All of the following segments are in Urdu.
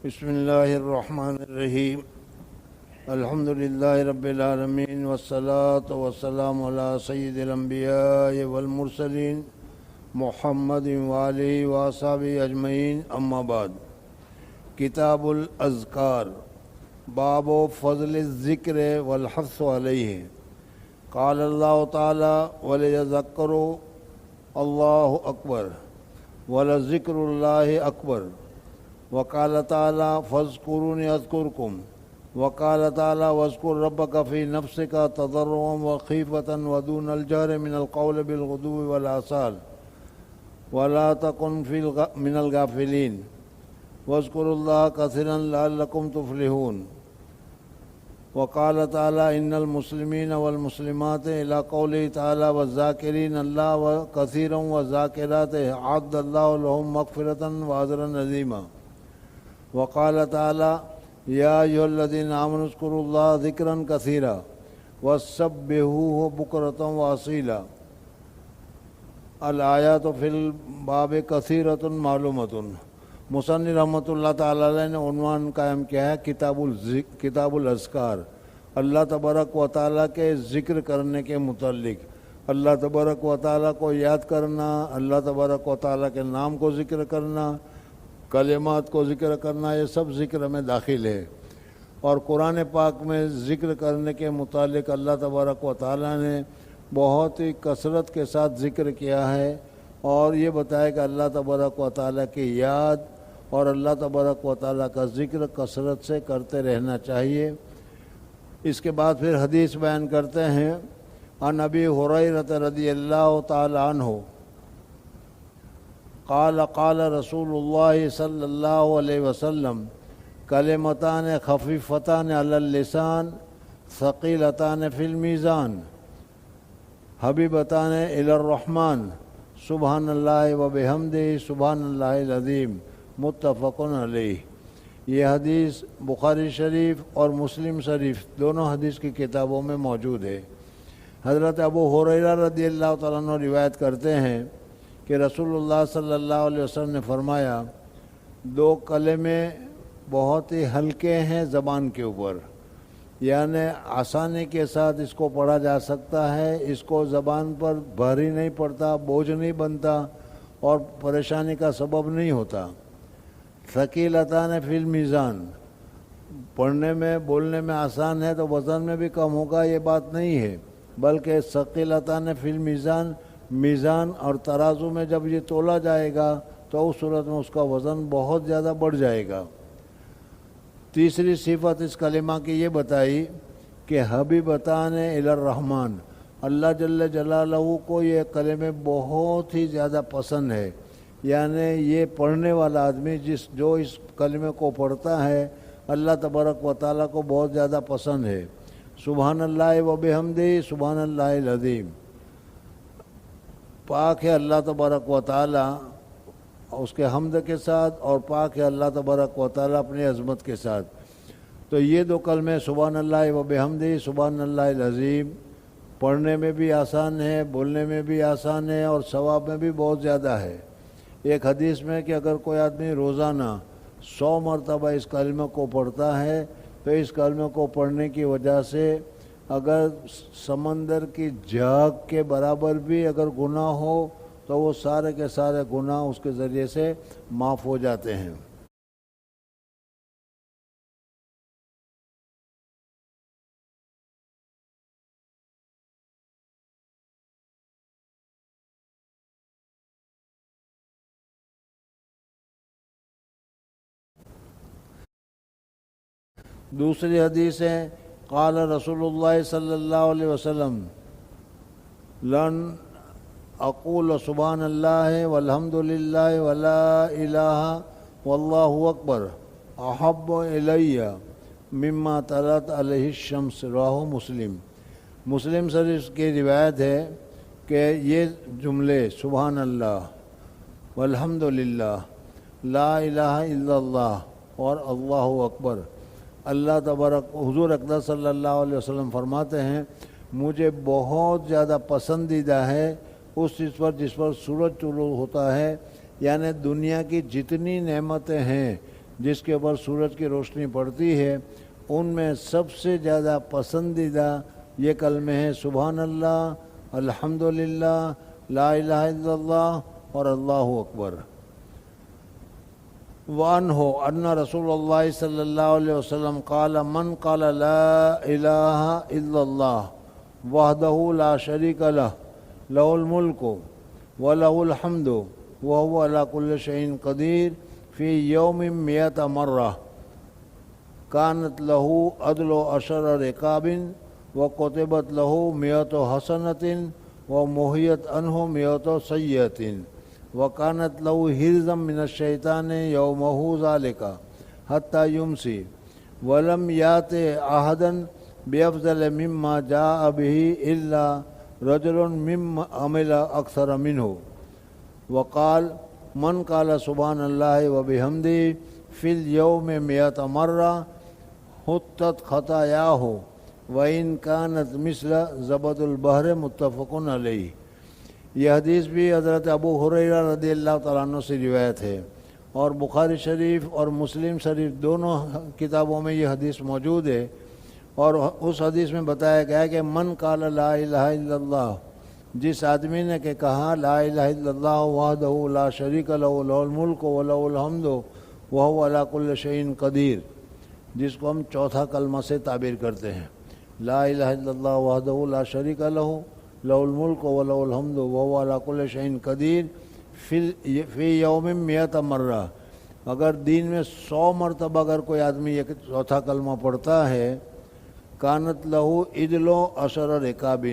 بسم اللہ الرحمن الرحیم الحمد للہ رب العالمین والصلاة والسلام علی سید الانبیاء والمرسلین محمد وآلہ واصحابہ اجمعین، اما بعد۔ کتاب الاذکار، باب فضل الذکر والحث علیہ۔ قال اللہ تعالی وَلِيَذَكَّرُوا اللہ اکبر وَلَذِكْرُ اللہ اکبر۔ وقال تعالی فاذکرونی اذکرکم۔ وقال تعالی واذکر ربک فی نفسک تضرعا وخیفۃ ودون الجہر من القول بالغدو والآصال ولا تکن من الغافلین واذکروا اللہ کثیرا لعلکم تفلحون۔ وقال تعالی ان المسلمین والمسلمات الی قوله تعالی والذاکرین اللہ کثیرا والذاکرات اعد اللہ لهم مغفرۃ واجرا عظیما۔ وقال تعالی یا ایھا الذین آمنوا اذکروا اللہ ذکرا کثیرا وسبحوہ بکرۃ واصیلا۔ الآیات فی الباب کثیرۃ معلومۃ۔ مصنف رحمۃ اللہ تعالی علیہ نے عنوان قائم کیا ہے کتاب الاذکار، اللہ تبارک و تعالیٰ کے ذکر کرنے کے متعلق۔ اللہ تبارک و تعالیٰ کو یاد کرنا، اللہ تبارک و تعالیٰ کے نام کو ذکر کرنا، کلمات کو ذکر کرنا، یہ سب ذکر میں داخل ہے۔ اور قرآن پاک میں ذکر کرنے کے متعلق اللہ تبارک و تعالیٰ نے بہت ہی کثرت کے ساتھ ذکر کیا ہے، اور یہ بتایا کہ اللہ تبارک و تعالیٰ کی یاد اور اللہ تبارک و تعالیٰ کا ذکر کثرت سے کرتے رہنا چاہیے۔ اس کے بعد پھر حدیث بیان کرتے ہیں۔ عن ابی ہریرہ رضی اللہ تعالی عنہ قال قال رسول اللہ صلی اللہ علیہ وسلم کلمتان خفیفتان علی اللسان ثقیلتان فی المیزان حبیبتان الی الرحمن سبحان اللہ وبحمدہ سبحان اللہ العظیم، متفق علیہ۔ یہ حدیث بخاری شریف اور مسلم شریف دونوں حدیث کی کتابوں میں موجود ہے۔ حضرت ابو ہریرہ رضی اللہ تعالیٰ عنہ روایت کرتے ہیں کہ رسول اللہ صلی اللہ علیہ وسلم نے فرمایا، دو کلمے بہت ہی ہلکے ہیں زبان کے اوپر، یعنی آسانی کے ساتھ اس کو پڑھا جا سکتا ہے، اس کو زبان پر بھاری نہیں پڑتا، بوجھ نہیں بنتا اور پریشانی کا سبب نہیں ہوتا۔ ثقیلتان فی المیزان، پڑھنے میں بولنے میں آسان ہے تو وزن میں بھی کم ہوگا، یہ بات نہیں ہے، بلکہ ثقیلتان فی المیزان، میزان اور ترازو میں جب یہ تولا جائے گا تو اس صورت میں اس کا وزن بہت زیادہ بڑھ جائے گا۔ تیسری صفت اس کلمہ کی یہ بتائی کہ حبیبتان الی الرحمن، اللہ جل جلالہ کو یہ کلمے بہت ہی زیادہ پسند ہے، یعنی یہ پڑھنے والا آدمی جو اس کلمے کو پڑھتا ہے اللہ تبارک و تعالیٰ کو بہت زیادہ پسند ہے۔ سبحان اللہ وبحمدہ سبحان اللہ العظیم، پاک ہے اللہ تبارک و تعالیٰ اس کے حمد کے ساتھ، اور پاک ہے اللہ تبارک و تعالیٰ اپنی عظمت کے ساتھ۔ تو یہ دو کلمے سبحان اللہ وبحمدہ سبحان اللہ العظیم پڑھنے میں بھی آسان ہے، بولنے میں بھی آسان ہے، اور ثواب میں بھی بہت زیادہ ہے۔ ایک حدیث میں کہ اگر کوئی آدمی روزانہ 100 مرتبہ اس کلمے کو پڑھتا ہے تو اس کلمے کو پڑھنے کی وجہ سے اگر سمندر کی جھاگ کے برابر بھی اگر گناہ ہو تو وہ سارے کے سارے گناہ اس کے ذریعے سے معاف ہو جاتے ہیں۔ دوسری حدیث ہے قال رسول اللہ صلی اللہ علیہ وسلم لن اقول سبحان اللہ والحمد للہ ولا الہ واللہ اکبر احب الی مما طلعت علیہ الشمس، رواہ مسلم۔ مسلم شریف کی روایت ہے کہ یہ جملے سبحان اللہ والحمد للہ لا الہ الا اللہ اور اللہ اکبر، اللہ تبارک حضور اقدس صلی اللہ علیہ وسلم فرماتے ہیں مجھے بہت زیادہ پسندیدہ ہے اس چیز پر جس پر سورج طلوع ہوتا ہے، یعنی دنیا کی جتنی نعمتیں ہیں جس کے اوپر سورج کی روشنی پڑتی ہے، ان میں سب سے زیادہ پسندیدہ یہ کلمے ہیں سبحان اللہ، الحمدللہ، لا الہ الا اللہ اور اللہ اکبر۔ وعنہ ان رسول اللہ صلی اللہ علیہ وسلم قال من قال لا الہ الا اللہ وحدہ لا شریک لہ لہ الملک ولہ الحمد وہو علی کل شیء قدیر فی یوم 100 مرہ کانت لہ عدل 10 رکاب وکتبت لہ 100 حسنۃ ومحیت عنہ 100 سیئۃ وکانت لہ حرزا من الشیطان یومہ ذالک حتی یمسی ولم یات احدا بافضل مما جاء به الا رجل ممن عمل اکثر منہ وقال من قال سبحان اللہ وبحمدہ فی الیوم 100 مرہ حطت خطایاہ وإن كانت مثل زبد البحر متفق علیہ۔ یہ حدیث بھی حضرت ابو ہریرہ رضی اللہ تعالیٰ عنہ سے روایت ہے، اور بخاری شریف اور مسلم شریف دونوں کتابوں میں یہ حدیث موجود ہے، اور اس حدیث میں بتایا گیا ہے کہ من قال لا الہ الا اللہ، جس آدمی نے کہ کہا لا الہ الا اللہ وحدہ لا شریک لہ لہ الملک ولہ الحمد وہو علی کل شیء قدیر، جس کو ہم چوتھا کلمہ سے تعبیر کرتے ہیں، لا الہ الا اللہ وحدہ لا شریک لہ لہ الملک ولہ الحمد وہو علی کل شیء قدیر فی یوم 100 مرہ۔ اگر دن میں 100 مرتبہ اگر کوئی آدمی یہ چوتھا کلمہ پڑھتا ہے، کانت لہو عدل 10 رکاب،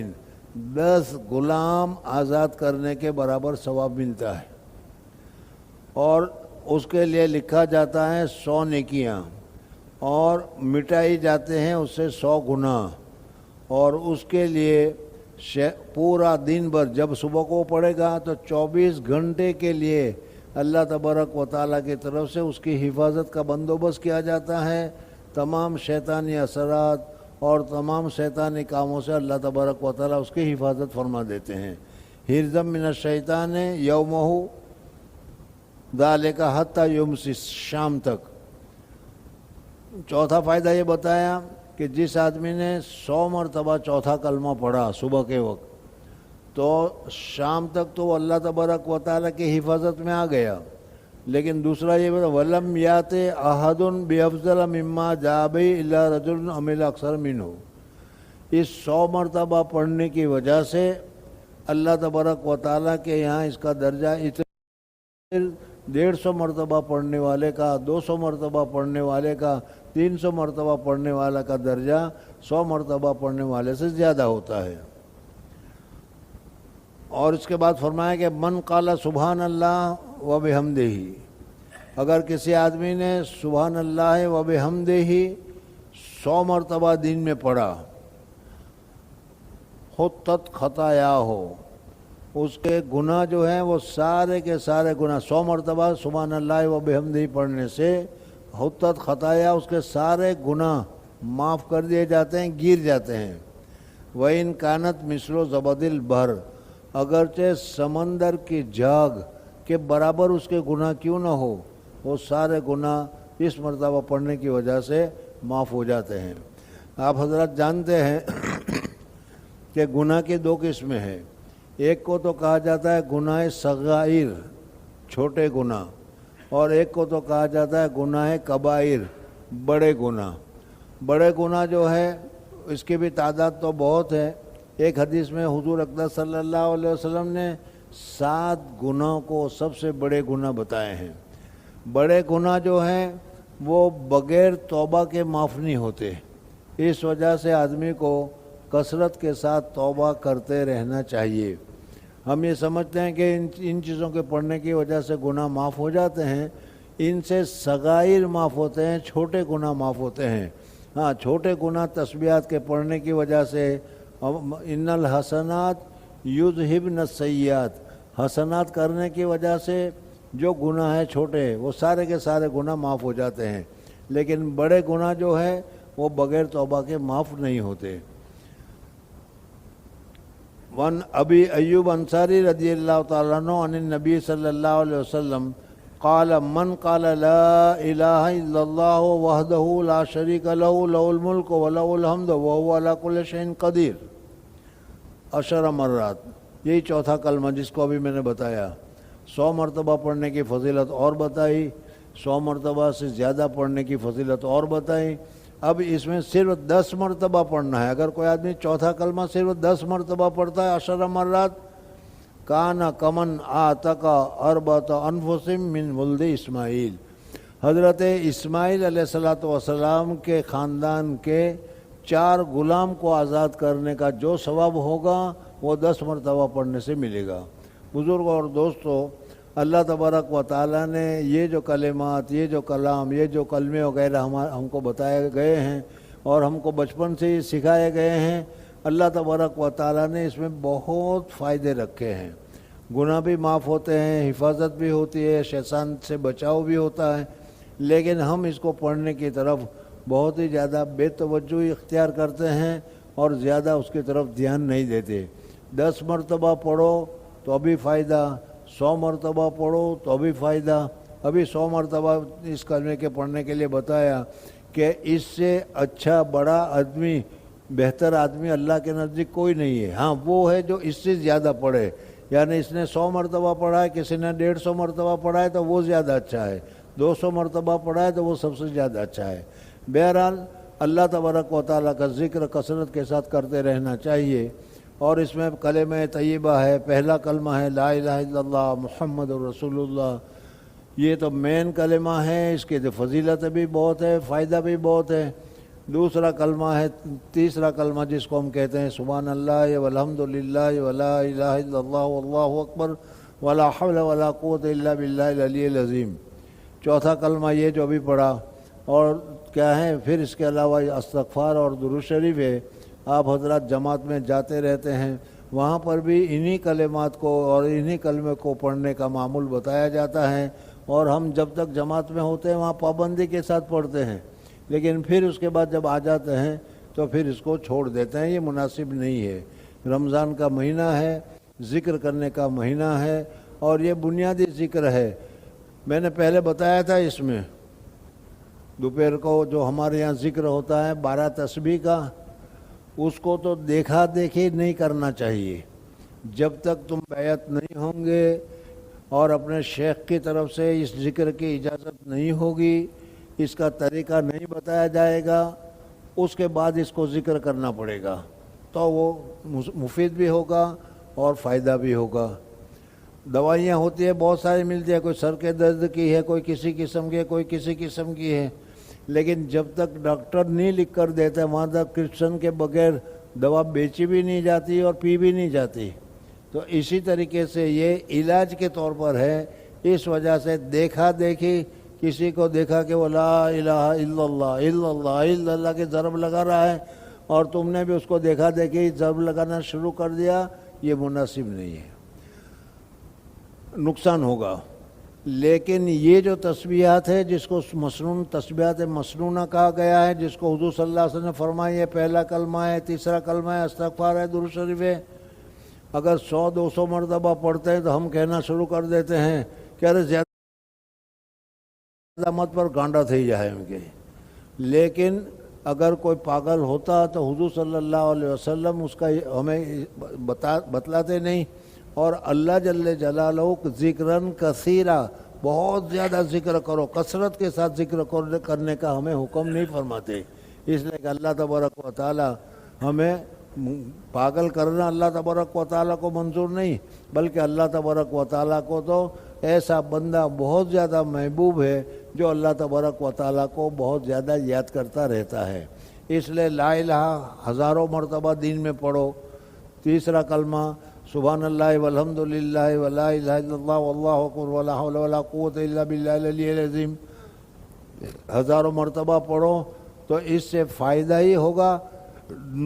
10 غلام آزاد کرنے کے برابر ثواب ملتا ہے، اور اس کے لیے لکھا جاتا ہے 100 نیکیاں، اور مٹائی جاتے ہیں اس سے 100 گناہ، اور اس کے لیے پورا دن بھر جب صبح کو پڑھے گا تو 24 گھنٹے کے لیے اللہ تبارک و تعالیٰ کی طرف سے اس کی حفاظت کا بندوبست کیا جاتا ہے۔ تمام شیطانی اثرات اور تمام شیطانی کاموں سے اللہ تبارک و تعالیٰ اس کی حفاظت فرما دیتے ہیں۔ حرزا من الشیطان یومہ ذالک حتی یمسی، شام تک۔ چوتھا فائدہ یہ بتایا کہ جس آدمی نے 100 مرتبہ چوتھا کلمہ پڑھا صبح کے وقت، تو شام تک تو وہ اللہ تبارک و تعالیٰ کی حفاظت میں آ گیا، لیکن دوسرا یہ بتا ولم یات احد بافضل مما جاء به الا رجل عمل اکثر منہ، اس 100 مرتبہ پڑھنے کی وجہ سے اللہ تبارک و تعالیٰ کے یہاں اس کا درجہ 150 مرتبہ پڑھنے والے کا، 200 مرتبہ پڑھنے والے کا، 300 مرتبہ پڑھنے والا کا درجہ 100 مرتبہ پڑھنے والے سے زیادہ ہوتا ہے۔ اور اس کے بعد فرمایا کہ من قال سبحان اللہ و بحمدہ، اگر کسی آدمی نے سبحان اللہ و بحمدہ 100 مرتبہ دن میں پڑھا، حطت خطایاہ، اس کے گناہ جو ہیں وہ سارے کے سارے گناہ 100 مرتبہ سبحان اللہ و بحمدہ پڑھنے سے حطت خطایا، اس کے سارے گناہ معاف کر دیے جاتے ہیں، گر جاتے ہیں۔ وَإِن كَانَتْ مِثْلُ زَبَدِ الْبَحْرِ، اگرچہ سمندر کی جھاگ کے برابر اس کے گناہ کیوں نہ ہو، وہ سارے گناہ اس مرتبہ پڑھنے کی وجہ سے معاف ہو جاتے ہیں۔ آپ حضرات جانتے ہیں کہ گناہ کی 2 قسمیں ہیں، ایک کو تو کہا جاتا ہے گناہ صغائر، چھوٹے گناہ، اور ایک کو تو کہا جاتا ہے گناہ کبائر، بڑے گناہ۔ بڑے گناہ جو ہے اس کی بھی تعداد تو بہت ہے۔ ایک حدیث میں حضور اقدس صلی اللہ علیہ وسلم نے 7 گناہوں کو سب سے بڑے گناہ بتائے ہیں۔ بڑے گناہ جو ہیں وہ بغیر توبہ کے معاف نہیں ہوتے، اس وجہ سے آدمی کو کثرت کے ساتھ توبہ کرتے رہنا چاہیے۔ ہم یہ سمجھتے ہیں کہ ان چیزوں کے پڑھنے کی وجہ سے گناہ معاف ہو جاتے ہیں، ان سے صغائر معاف ہوتے ہیں، چھوٹے گناہ معاف ہوتے ہیں۔ ہاں، چھوٹے گناہ تسبیحات کے پڑھنے کی وجہ سے، ان الحسنات یذہبن السیئات، حسنات کرنے کی وجہ سے جو گناہ ہے چھوٹے وہ سارے کے سارے گناہ معاف ہو جاتے ہیں، لیکن بڑے گناہ جو ہے وہ بغیر توبہ کے معاف نہیں ہوتے۔ وان ابی ایوب انصاری رضی اللہ تعالیٰ عنہ عن النبی صلی اللہ علیہ وسلم قال من قال لا الہ الا اللہ وحدہ لا شریک لہ لہ الملک ولہ الحمد وہو علی کل شیء قدیر 10 مرات. یہی چوتھا کلمہ جس کو ابھی میں نے بتایا. 100 مرتبہ پڑھنے کی فضیلت اور بتائی, 100 مرتبہ سے زیادہ پڑھنے کی فضیلت اور بتائی. اب اس میں صرف 10 مرتبہ پڑھنا ہے. اگر کوئی آدمی چوتھا کلمہ صرف 10 مرتبہ پڑھتا ہے 10 مرات, کان کمن آتق اربعۃ انفس من ولد اسماعیل, حضرت اسماعیل علیہ السلام کے خاندان کے 4 غلام کو آزاد کرنے کا جو ثواب ہوگا وہ 10 مرتبہ پڑھنے سے ملے گا. بزرگوں اور دوستو, اللہ تبارک و تعالیٰ نے یہ جو کلمات, یہ جو کلام, یہ جو کلمے وغیرہ ہم کو بتائے گئے ہیں اور ہم کو بچپن سے ہی سکھائے گئے ہیں, اللہ تبارک و تعالیٰ نے اس میں بہت فائدے رکھے ہیں. گناہ بھی معاف ہوتے ہیں, حفاظت بھی ہوتی ہے, شیطان سے بچاؤ بھی ہوتا ہے. لیکن ہم اس کو پڑھنے کی طرف بہت ہی زیادہ بے توجہی اختیار کرتے ہیں اور زیادہ اس کی طرف دھیان نہیں دیتے. 10 مرتبہ پڑھو تو ابھی فائدہ, 100 مرتبہ پڑھو تو بھی فائدہ. ابھی 100 مرتبہ اس کلمے کے پڑھنے کے لیے بتایا کہ اس سے اچھا بڑا آدمی, بہتر آدمی اللہ کے نزدیک کوئی نہیں ہے. ہاں وہ ہے جو اس سے زیادہ پڑھے, یعنی اس نے 100 مرتبہ پڑھا ہے, کسی نے 150 مرتبہ پڑھا ہے تو وہ زیادہ اچھا ہے, 200 مرتبہ پڑھا ہے تو وہ سب سے زیادہ اچھا ہے. بہرحال اللہ تبارک و تعالیٰ کا ذکر کثرت کے ساتھ کرتے رہنا چاہیے. اور اس میں کلمہ طیبہ ہے, پہلا کلمہ ہے لا الہ الا اللہ محمد رسول اللہ. یہ تو مین کلمہ ہے, اس کی فضیلت بھی بہت ہے, فائدہ بھی بہت ہے. دوسرا کلمہ ہے, تیسرا کلمہ جس کو ہم کہتے ہیں سبحان اللہ والحمد للہ ولا الہ الا اللہ واللہ اکبر ولا حول ولا قوت الا باللہ العلی العظیم. چوتھا کلمہ یہ جو ابھی پڑھا. اور کیا ہے پھر اس کے علاوہ استغفار اور درود شریف ہے. آپ حضرات جماعت میں جاتے رہتے ہیں, وہاں پر بھی انہی کلمات کو اور انہی کلمے کو پڑھنے کا معمول بتایا جاتا ہے. اور ہم جب تک جماعت میں ہوتے ہیں وہاں پابندی کے ساتھ پڑھتے ہیں, لیکن پھر اس کے بعد جب آ جاتے ہیں تو پھر اس کو چھوڑ دیتے ہیں. یہ مناسب نہیں ہے. رمضان کا مہینہ ہے, ذکر کرنے کا مہینہ ہے, اور یہ بنیادی ذکر ہے. میں نے پہلے بتایا تھا اس میں دوپہر کو جو ہمارے یہاں ذکر ہوتا ہے 12 تسبیح کا, اس کو تو دیکھا دیکھی نہیں کرنا چاہیے. جب تک تم بیعت نہیں ہوں گے اور اپنے شیخ کی طرف سے اس ذکر کی اجازت نہیں ہوگی, اس کا طریقہ نہیں بتایا جائے گا, اس کے بعد اس کو ذکر کرنا پڑے گا تو وہ مفید بھی ہوگا اور فائدہ بھی ہوگا. دوائیاں ہوتی ہیں بہت ساری ملتی ہیں, کوئی سر کے درد کی ہے, کوئی کسی قسم کی ہے, کوئی کسی قسم کی ہے, لیکن جب تک ڈاکٹر نہیں لکھ کر دیتا وہاں تک کرپشن کے بغیر دوا بیچی بھی نہیں جاتی اور پی بھی نہیں جاتی. تو اسی طریقے سے یہ علاج کے طور پر ہے. اس وجہ سے دیکھا دیکھی, کسی کو دیکھا کہ وہ لا الہ الا اللہ الا اللہ الا اللہ کے ضرب لگا رہا ہے اور تم نے بھی اس کو دیکھا دیکھی ضرب لگانا شروع کر دیا, یہ مناسب نہیں ہے, نقصان ہوگا. لیکن یہ جو تسبیحات ہے جس کو مسنون تسبیحات مسنونہ کہا گیا ہے, جس کو حضور صلی اللہ علیہ وسلم نے فرمائی ہے, پہلا کلمہ ہے, تیسرا کلمہ ہے, استغفار ہے, درود شریف ہے. اگر 100-200 مرتبہ پڑھتے ہیں تو ہم کہنا شروع کر دیتے ہیں کہ ارے زیادہ مت پر گانڈا تھئی جائے ان کے. لیکن اگر کوئی پاگل ہوتا تو حضور صلی اللہ علیہ وسلم اس کا ہمیں بتلاتے نہیں. اور اللہ جل جلالہ ذکرن کثیرہ, بہت زیادہ ذکر کرو, کثرت کے ساتھ ذکر کرنے کا ہمیں حکم نہیں فرماتے. اس لیے کہ اللہ تبارک و تعالی ہمیں پاگل کرنا اللہ تبارک و تعالیٰ کو منظور نہیں, بلکہ اللہ تبارک و تعالیٰ کو تو ایسا بندہ بہت زیادہ محبوب ہے جو اللہ تبارک و تعالیٰ کو بہت زیادہ یاد کرتا رہتا ہے. اس لیے لا الہ ہزاروں مرتبہ دین میں پڑھو. تیسرا کلمہ سبحان اللہ والحمد للہ ولا الہ الا اللہ واللہ اکبر ولا حول ولا قوت الا باللہ العلی العظیم ہزاروں مرتبہ پڑھو تو اس سے فائدہ ہی ہوگا,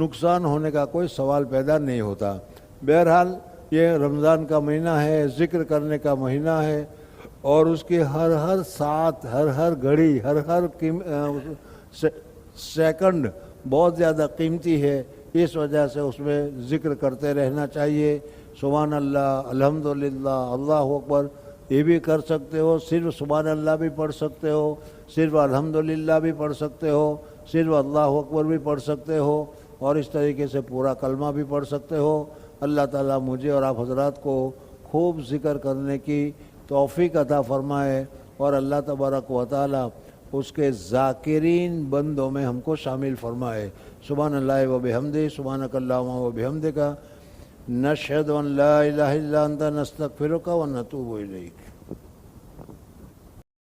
نقصان ہونے کا کوئی سوال پیدا نہیں ہوتا. بہرحال یہ رمضان کا مہینہ ہے, ذکر کرنے کا مہینہ ہے, اور اس کی ہر ساتھ, ہر گھڑی, ہر سیکنڈ بہت زیادہ قیمتی ہے. اس وجہ سے اس میں ذکر کرتے رہنا چاہیے. سبحان اللہ, الحمدللہ, اللہ اکبر, یہ بھی کر سکتے ہو، صرف سبحان اللہ بھی پڑھ سکتے ہو، صرف الحمدللہ بھی پڑھ سکتے ہو، صرف اللہ اکبر بھی پڑھ سکتے ہو، اور اس طریقے سے پورا کلمہ بھی پڑھ سکتے ہو۔ اللہ تعالیٰ مجھے اور آپ حضرات کو خوب ذکر کرنے کی توفیق عطا فرمائے، اور اللہ تبارک و تعالیٰ اس کے ذاکرین بندوں میں ہم کو شامل فرمائے۔ سبحان اللہ و بحمدہ، سبحانک اللہم و بحمدک، نشہد ان لا الہ الا انت، نستغفرک و نتوب الیک۔